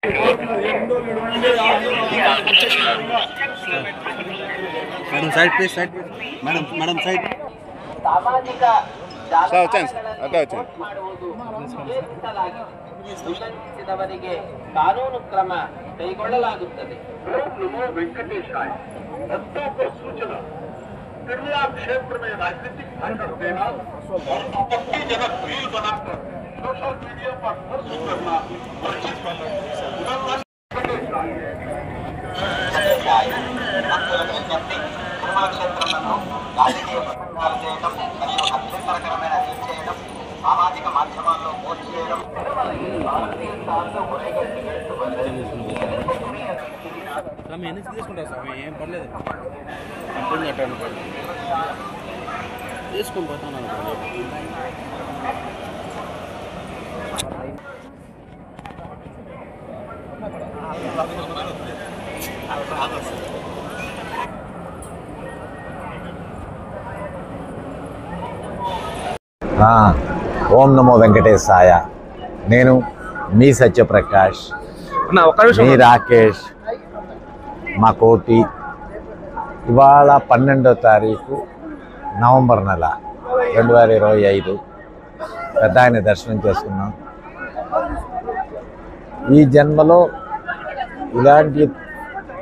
Madam side please side madam side ಸಾಮಾಜಿಕ ಉಲ್ಲಂಘಿಸಿದವರಿಗೆ ಕಾನೂನು ಕ್ರಮ ಕೈಗೊಳ್ಳಲಾಗುತ್ತದೆ. ವೆಂಕಟೇಶಾಯ सूचना क्रिया क्षेत्र में राजनीतिक भाषण देना और आपत्तिजनक रील बनाकर सोशल मीडिया पर पोस्ट करना वर्जित క్షేత్రాలను రాజకీయ ప్రసంగాలు చేయడం మరియు అభ్యంతరకరమైన రీల్ చేయడం, సామాజిక మాధ్యమాల్లో పోస్ట్ చేయడం ఏం పర్లేదు తీసుకొని పోతాను. ఓం నమో వెంకటేశాయ. నేను మీ సత్యప్రకాష్, మీ రాకేష్, మా కోటి. ఇవాళ 12వ తారీఖు నవంబర్ నెల 2025 పెద్ద ఆయన దర్శనం చేసుకున్నాం. ఈ జన్మలో ఇలాంటి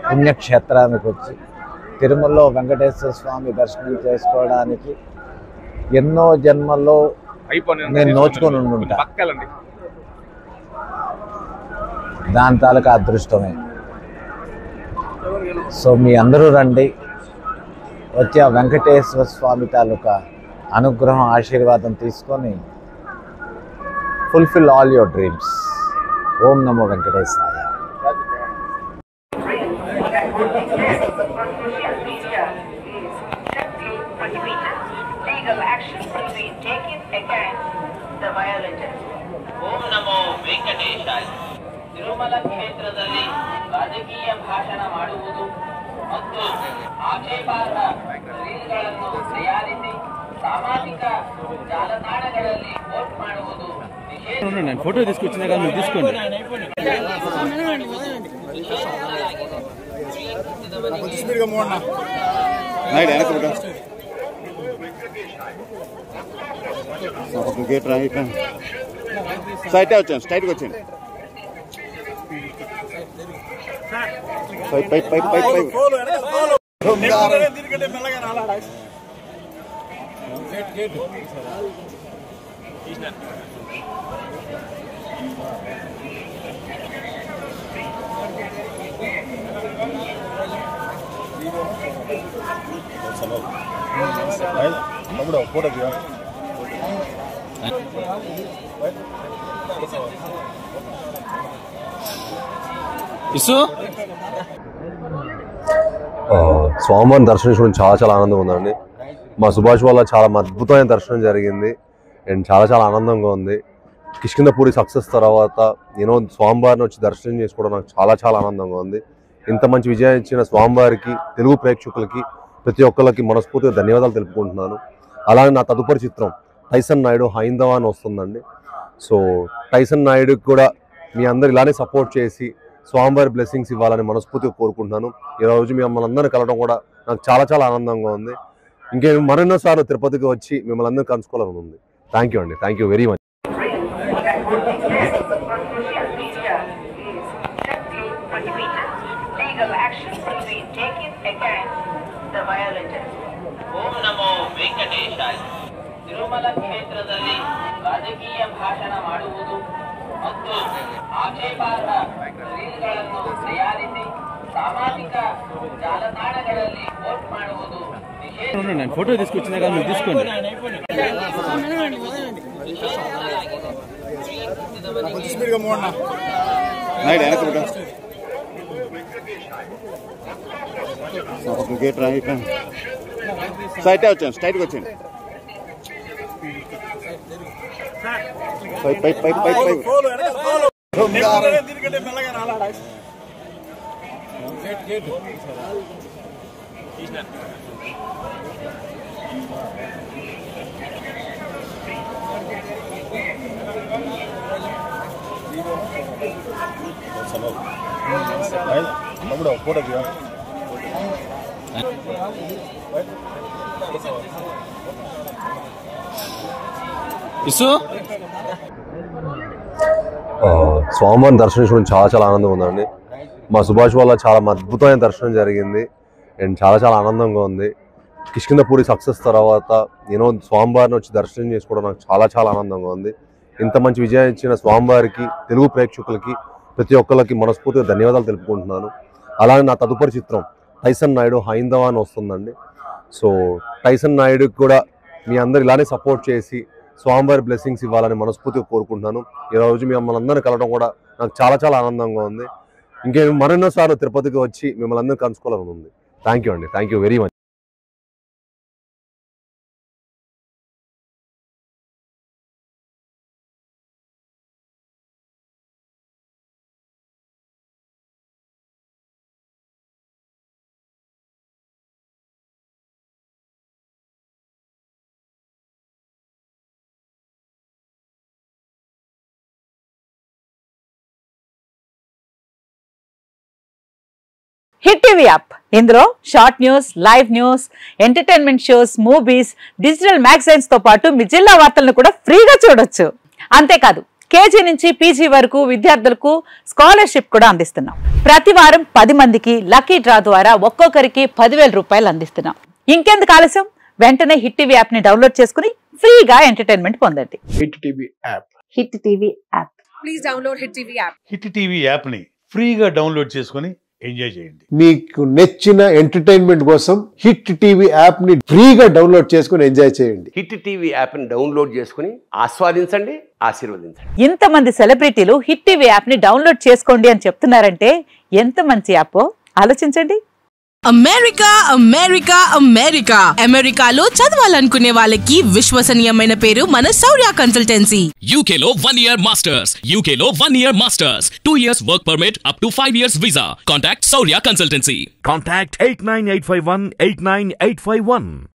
పుణ్యక్షేత్రానికి వచ్చి తిరుమలలో వెంకటేశ్వర స్వామి దర్శనం చేసుకోవడానికి ఎన్నో జన్మల్లో నేను నోచుకొని ఉండుంటా. దాని తాలూకా అదృష్టమే. సో మీ అందరూ రండి, వచ్చి ఆ వెంకటేశ్వర స్వామి తాలూకా అనుగ్రహం ఆశీర్వాదం తీసుకొని ఫుల్ఫిల్ ఆల్ యువర్ డ్రీమ్స్. ఓం నమో వెంకటేశాయ. ಓಂ ನಮೋ ವೆಂಕಟೇಶಾಯ. ತಿರುಮಲ ಕ್ಷೇತ್ರದಲ್ಲಿ ರಾಜಕೀಯ ಭಾಷಣ ಮಾಡುವುದು ಮತ್ತು ಆಕ್ಷೇಪಾರ್ಹ ರೀಲ್ಗಳನ್ನು ತಯಾರಿಸಿ ಸಾಮಾಜಿಕ ಜಾಲತಾಣಗಳಲ್ಲಿ ಪೋಸ್ಟ್ ಮಾಡುವುದು నేను ఫోటో తీసుకొచ్చినా కానీ మీరు తీసుకోండి. గేట్ రైట్ సైట్ వచ్చాను, స్ట్రైట్గా వచ్చాను. పై పై పై పై పై ఫోటో స్వామివారిని దర్శించడం చాలా ఆనందం ఉందండి. మా సుభాష్ వల్ల చాలా అద్భుతమైన దర్శనం జరిగింది అండ్ చాలా ఆనందంగా ఉంది. కిష్కింధపురి సక్సెస్ తర్వాత నేను స్వామివారిని వచ్చి దర్శనం చేసుకోవడం నాకు చాలా ఆనందంగా ఉంది. ఇంత మంచి విజయం ఇచ్చిన స్వామివారికి, తెలుగు ప్రేక్షకులకి, ప్రతి ఒక్కరికి మనస్ఫూర్తిగా ధన్యవాదాలు తెలుపుకుంటున్నాను. అలాగే నా తదుపరి చిత్రం టైసన్ నాయుడు హైందవ అని వస్తుందండి. సో టైసన్ నాయుడుకి కూడా మీ అందరు ఇలానే సపోర్ట్ చేసి స్వామివారి బ్లెస్సింగ్స్ ఇవ్వాలని మనస్ఫూర్తిగా కోరుకుంటున్నాను. ఈరోజు మిమ్మల్ని అందరినీ కలవడం కూడా నాకు చాలా ఆనందంగా ఉంది. ఇంకేం మరెన్నోసార్లు తిరుపతికి వచ్చి మిమ్మల్ని అందరినీ కలుసుకోవాలని ఉంది. థ్యాంక్ యూ అండి, థ్యాంక్ యూ వెరీ మచ్. ಓಂ ನಮೋ ವೆಂಕಟೇಶಾಯ. ತಿರುಮಲ ಕ್ಷೇತ್ರದಲ್ಲಿ ರಾಜಕೀಯ ಭಾಷಣ ಮಾಡುವುದು ಮತ್ತು ಆಕ್ಷೇಪಾರ್ಹ ರೀಲ್ಗಳನ್ನು ತಯಾರಿಸಿ ಸಾಮಾಜಿಕ ಜಾಲತಾಣಗಳಲ್ಲಿ ಪೋಸ್ಟ್ ಮಾಡುವುದು నేను ఫోటో తీసుకొచ్చినా కానీ మీరు తీసుకోండి. గేట్ రైట్ సైట్ వచ్చాను, స్ట్రైట్గా వచ్చాను. పై పై పై పై పై తమ్ముడు ఫోటో దిగా స్వామివారిని దర్శించడం చాలా ఆనందం ఉందండి. మా సుభాష్ వల్ల చాలా అద్భుతమైన దర్శనం జరిగింది అండ్ చాలా ఆనందంగా ఉంది. కిష్కింధపురి సక్సెస్ తర్వాత స్వామివారిని వచ్చి దర్శనం చేసుకోవడం నాకు చాలా ఆనందంగా ఉంది. ఇంత మంచి విజయం ఇచ్చిన స్వామివారికి, తెలుగు ప్రేక్షకులకి, ప్రతి ఒక్కరికి మనస్ఫూర్తిగా ధన్యవాదాలు తెలుపుకుంటున్నాను. అలాగే నా తదుపరి చిత్రం టైసన్ నాయుడు హైందవ అని వస్తుందండి. సో టైసన్ నాయుడుకి కూడా మీ అందరు ఇలానే సపోర్ట్ చేసి స్వామివారి బ్లెస్సింగ్స్ ఇవ్వాలని మనస్ఫూర్తిగా కోరుకుంటున్నాను. ఈరోజు మిమ్మల్ని అందరినీ కలవడం కూడా నాకు చాలా ఆనందంగా ఉంది. మరెన్నోసార్లు తిరుపతికి వచ్చి మిమ్మల్ని అందరూ కలుసుకోవాలని ఉంది. థ్యాంక్ యూ అండి. Thank you very much. Hit TV app ఇందులో short news, live news, entertainment shows, movies, digital magazines తో పాటు మీ జిల్లా వార్తలను కూడా ఫ్రీగా చూడొచ్చు. అంతేకాదు కేజీ నుంచి పీజీ వరకు విద్యార్థులకు స్కాలర్షిప్ కూడా అందిస్తున్నాం. ప్రతి వారం 10 మందికి లక్కీ డ్రా ద్వారా ఒక్కొక్కరికి 10,000 రూపాయలు అందిస్తున్నాం. ఇంకెందుకు ఆలస్యం, వెంటనే హిట్ టీవీ యాప్ ని డౌన్లోడ్ చేసుకుని ఫ్రీగా ఎంటర్టైన్మెంట్ పొందండి. Hit TV app. Hit TV app. Please download hit TV app. Hit TV app ని ఫ్రీగా డౌన్లోడ్ చేసుకుని ఎంజాయ్ చేయండి. మీకు నచ్చిన ఎంటర్టైన్మెంట్ కోసం హిట్ టీవీ యాప్ ని ఫ్రీగా డౌన్లోడ్ చేసుకుని ఎంజాయ్ చేయండి. హిట్ టీవీ యాప్ ని డౌన్లోడ్ చేసుకుని ఆస్వాదించండి, ఆశీర్వదించండి. ఇంతమంది సెలబ్రిటీలు హిట్ టీవీ యాప్ ని డౌన్లోడ్ చేసుకోండి అని చెప్తున్నారంటే ఎంత మంచి యాప్ ఆలోచించండి. అమెరికా అమెరికా అమెరికా అమెరికాలో చదవాలనుకునే వాళ్ళకి విశ్వసనీయమైన పేరు మన శౌర్య కన్సల్టెన్సీ. UK లో 1 year masters, UK లో 1 year masters, 2 years work permit up to 5 years visa. Contact Saurya Consultancy. Contact 89851 89851.